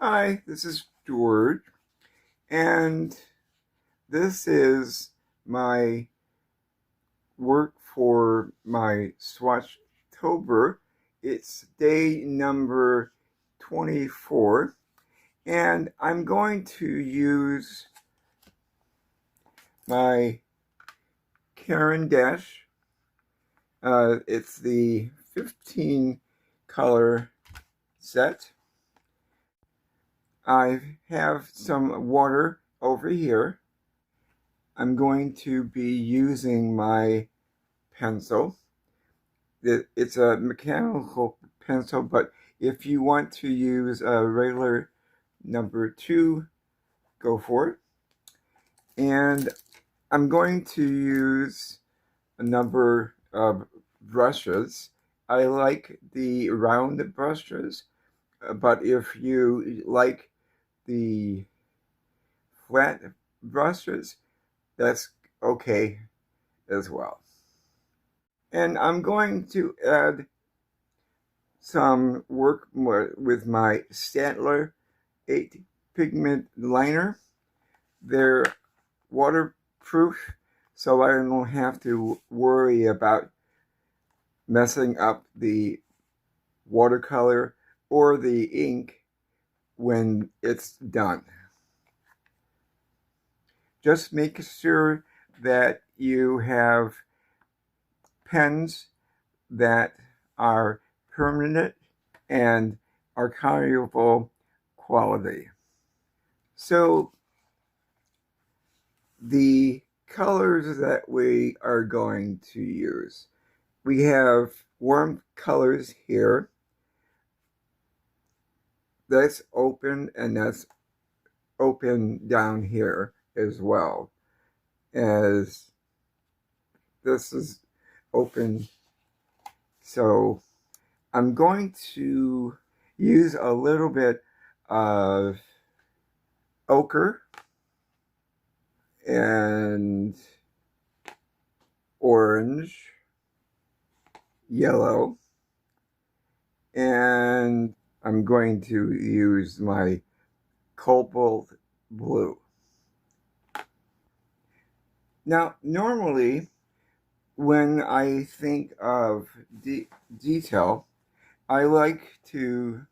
Hi, this is George, and this is my work for my Swatchtober. It's day number 24, and I'm going to use my Caran d'Ache. It's the 15 color set. I have some water over here. I'm going to be using my pencil. It's a mechanical pencil, but if you want to use a regular number 2, go for it. And I'm going to use a number of brushes. I like the round brushes, but if you like the flat brushes, that's okay as well. And I'm going to add some work with my Staedtler 8 pigment liner. They're waterproof, so I don't have to worry about messing up the watercolor or the ink when it's done. Just make sure that you have pens that are permanent and archival quality. So the colors that we are going to use, we have warm colors here. That's open, and that's open down here as well, as this is open. So I'm going to use a little bit of ochre and orange, yellow, and I'm going to use my cobalt blue. Now, normally, when I think of detail, I like to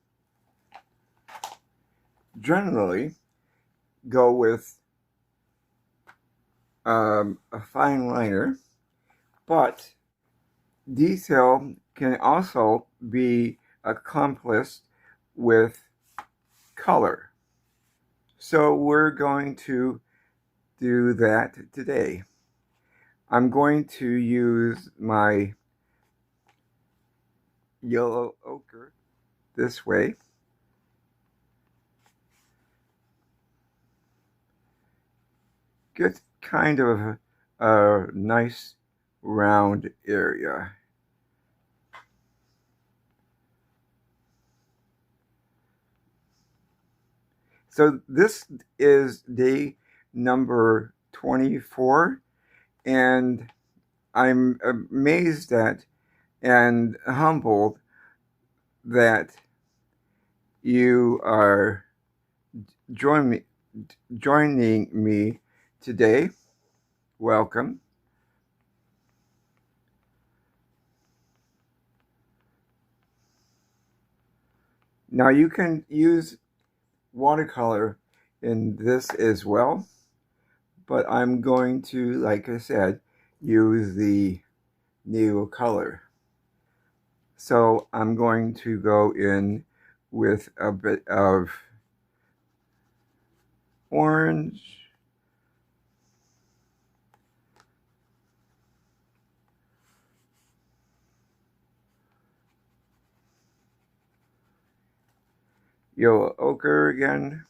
generally go with a fine liner, but detail can also be accomplished with color. So we're going to do that today. I'm going to use my yellow ochre this way. Get kind of a nice round area. So this is day number 24, and I'm amazed at and humbled that you are joining me today. Welcome. Now you can use watercolor in this as well, but I'm going to, like I said, use the nouveau color. So I'm going to go in with a bit of orange, yellow ochre again,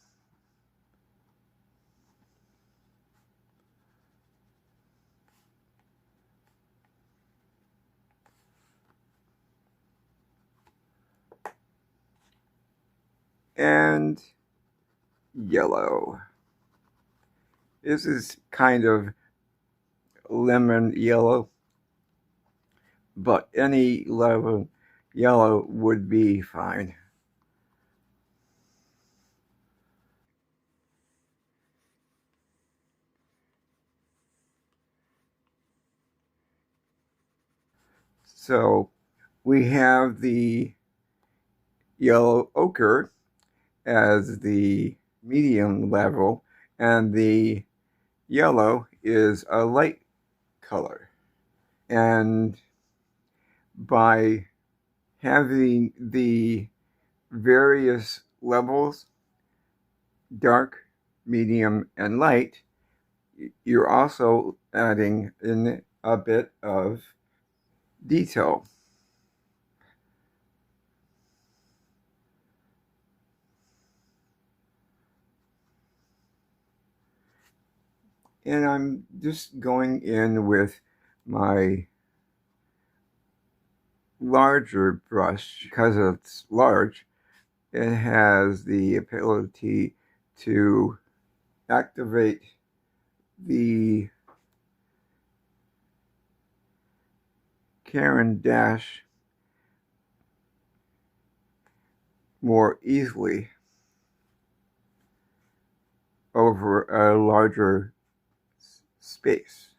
and yellow. This is kind of lemon yellow, but any lemon yellow would be fine. So we have the yellow ochre as the medium level, and the yellow is a light color. And by having the various levels, dark, medium, and light, you're also adding in a bit of detail. And I'm just going in with my larger brush. Because it's large, it has the ability to activate the Caran dash more easily over a larger space.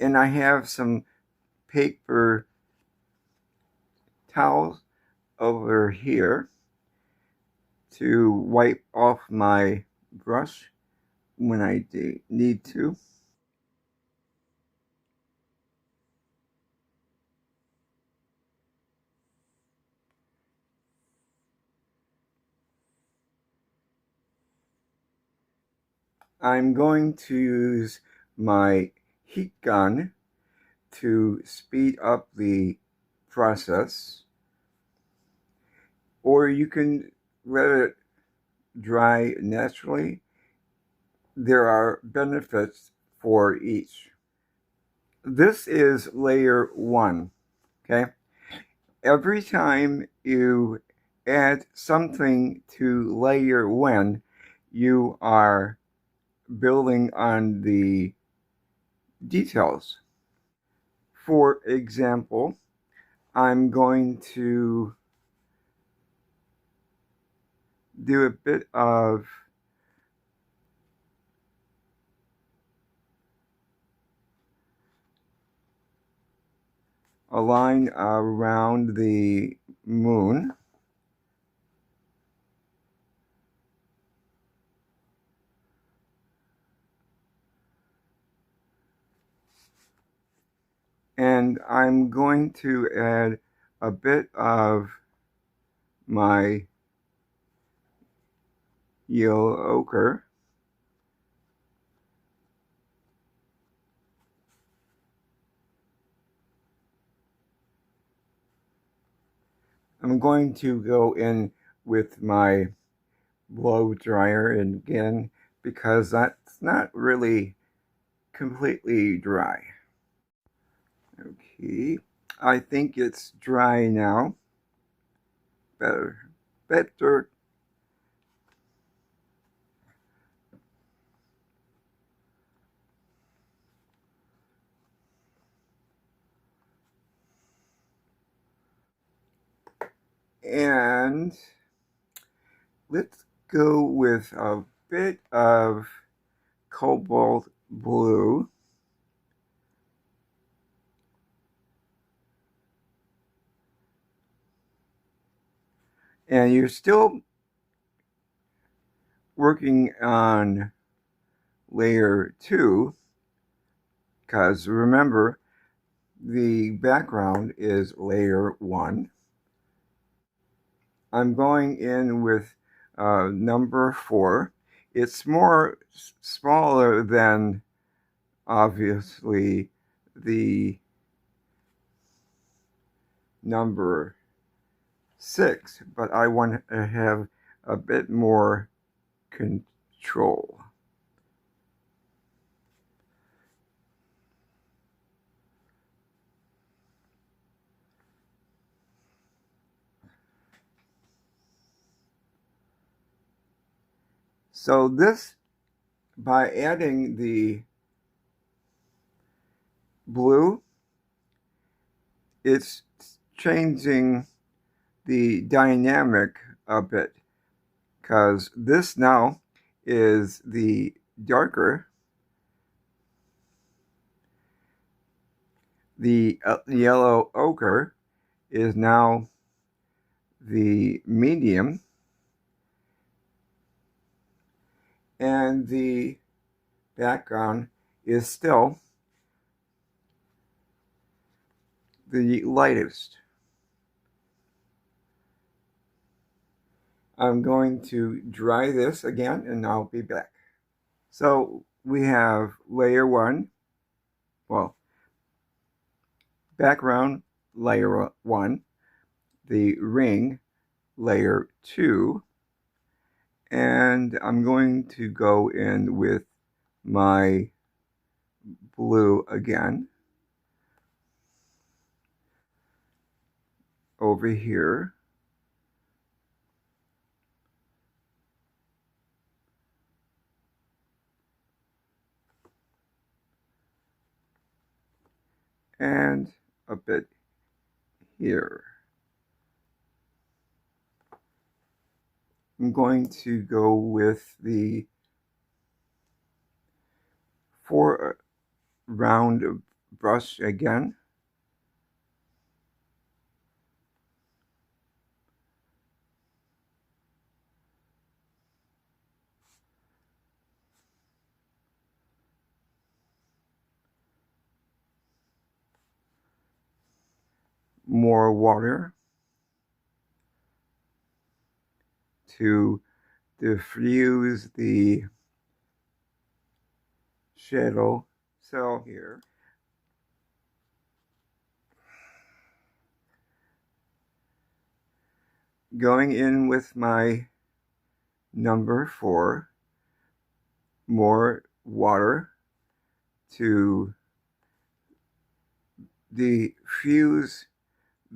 And I have some paper towels over here to wipe off my brush when I need to. I'm going to use my heat gun to speed up the process, or you can let it dry naturally. There are benefits for each. This is layer 1, okay? Every time you add something to layer 1, you are building on the details. For example, I'm going to do a bit of a line around the moon. And I'm going to add a bit of my yellow ochre. I'm going to go in with my blow dryer again because that's not really completely dry. Okay, I think it's dry now. Better. And let's go with a bit of cobalt blue. And you're still working on layer 2, because remember, the background is layer 1. I'm going in with number 4. It's more smaller than, obviously, the number 6, but I want to have a bit more control. So this, by adding the blue, it's changing the dynamic a bit, because this now is the darker. The yellow ochre is now the medium, and the background is still the lightest. I'm going to dry this again and I'll be back. So we have layer 1, well, background layer 1, the ring layer 2, and I'm going to go in with my blue again over here. And a bit here. I'm going to go with the 4 round brush again. More water to diffuse the shadow cell here. Going in with my number 4, more water to diffuse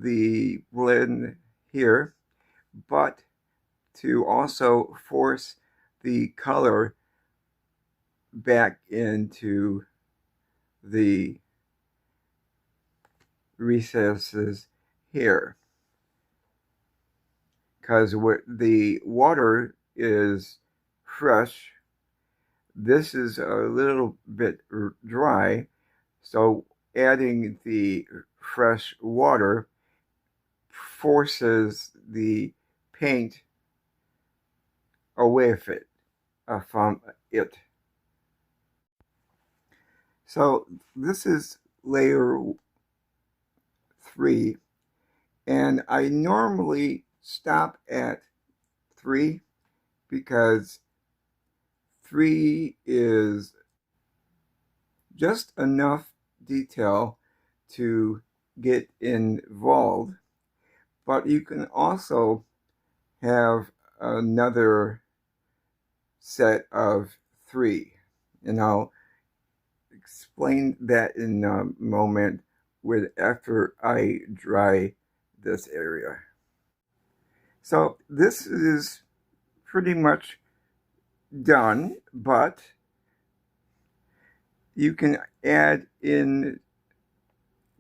the blend here, but to also force the color back into the recesses here, because the water is fresh. This is a little bit dry, so adding the fresh water forces the paint away from it. So this is layer 3, and I normally stop at 3 because 3 is just enough detail to get involved, but you can also have another set of 3, and I'll explain that in a moment after I dry this area. So this is pretty much done, but you can add in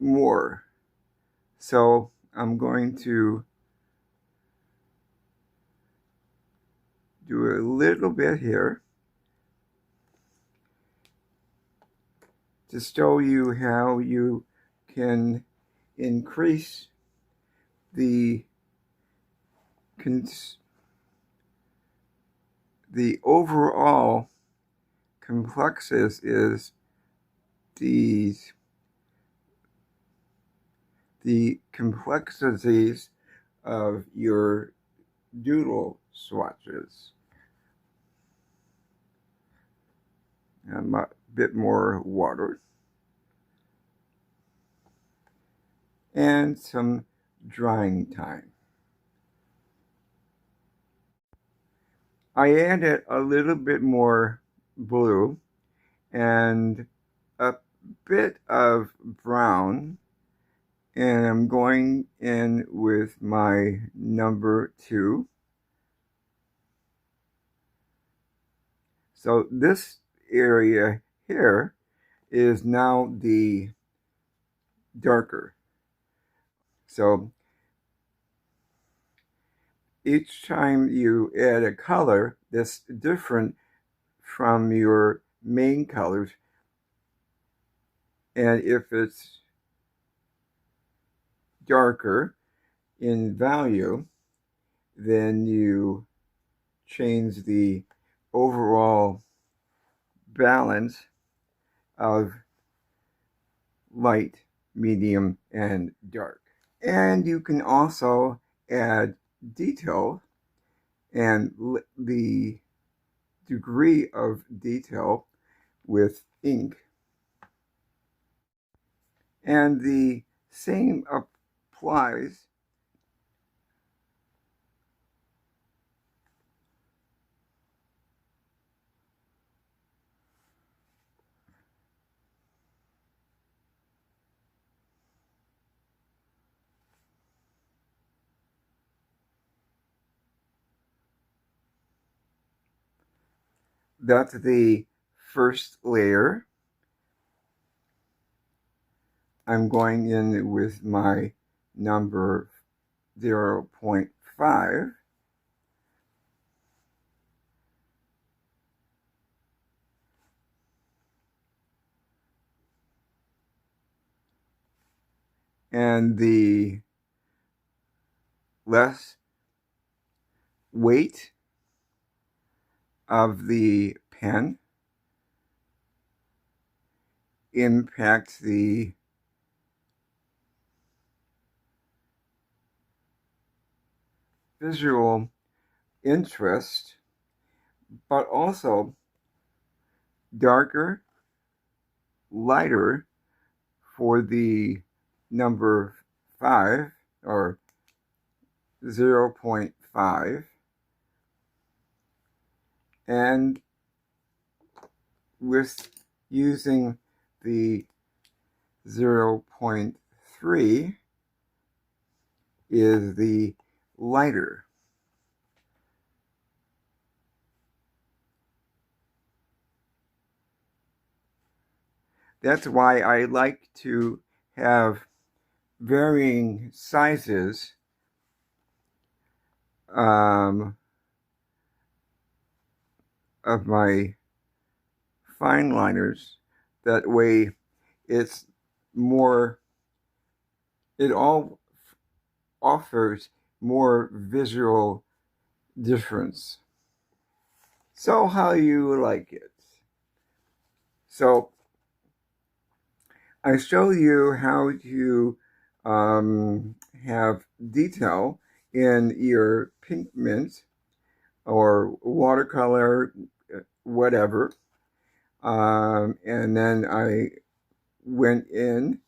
more. So I'm going to do a little bit here to show you how you can increase the overall complexes is the complexities of your doodle swatches. A bit more water and some drying time. I added a little bit more blue and a bit of brown, and I'm going in with my number 2. So this area here is now the darker. So each time you add a color that's different from your main colors, and if it's darker in value, then you change the overall balance of light, medium, and dark. And you can also add detail and the degree of detail with ink. And the same applies that's the first layer. I'm going in with my number 0.5. And the less weight of the pen impacts the visual interest, but also darker, lighter for the number 5 or 0.5, and with using the 0.3 is the lighter. That's why I like to have varying sizes of my fine liners. That way it's more, it all offers more visual difference. So how you like it? So I show you how to have detail in your pigment or watercolor, whatever. And then I went in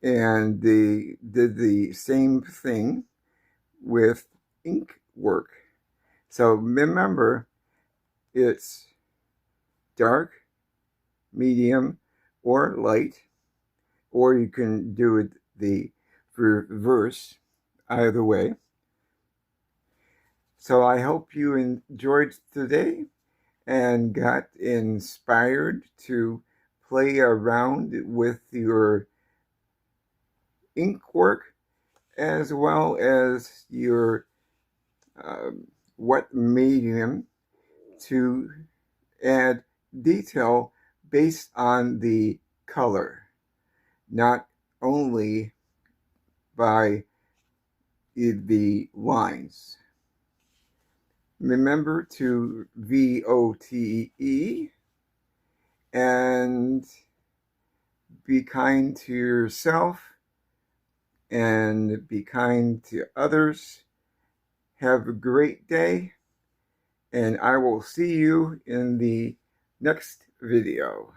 and did the same thing with ink work. So remember, it's dark, medium, or light, or you can do it the reverse, either way. So I hope you enjoyed today and got inspired to play around with your ink work, as well as your what medium to add detail based on the color, not only by the lines. Remember to VOTE and be kind to yourself and be kind to others. Have a great day, and I will see you in the next video.